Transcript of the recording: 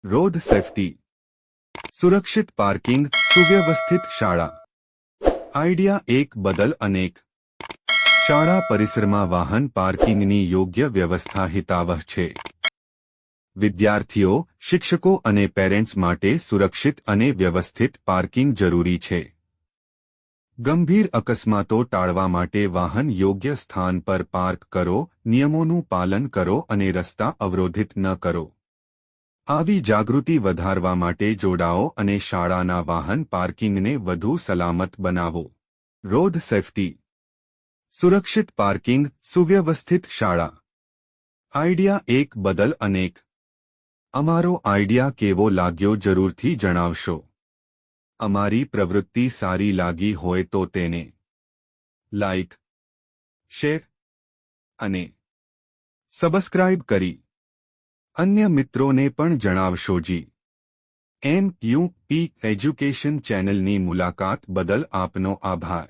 Road safety, સુરક્ષિત parking, સુવ્યવસ્થિત શાળા. આઈડિયા એક બદલ અનેક. શાળા પરિસરમાં વાહન પાર્કિંગની યોગ્ય વ્યવસ્થા હિતાવહ છે. વિદ્યાર્થીઓ, શિક્ષકો અને પેરેન્ટ્સ માટે સુરક્ષિત અને વ્યવસ્થિત પાર્કિંગ જરૂરી છે. ગંભીર અકસ્માતો ટાળવા માટે વાહન યોગ્ય સ્થાન પર પાર્ક કરો, નિયમોનું પાલન કરો અને રસ્તા અવરોધિત ન કરો. આવી જાગૃતિ વધારવા માટે જોડાઓ અને શાળાના વાહન પાર્કિંગને વધુ સલામત બનાવો. રોડ સેફટી, સુરક્ષિત પાર્કિંગ, સુવ્યવસ્થિત શાળા. આઈડિયા એક બદલ અનેક. અમારો આઈડિયા કેવો લાગ્યો જરૂરથી જણાવશો. અમારી પ્રવૃત્તિ સારી લાગી હોય તો તેને લાઇક, શેર અને સબસ્ક્રાઇબ કરી અન્ય મિત્રોને પણ જણાવશો જી. NUP એજ્યુકેશન ચેનલની મુલાકાત બદલ આપનો આભાર.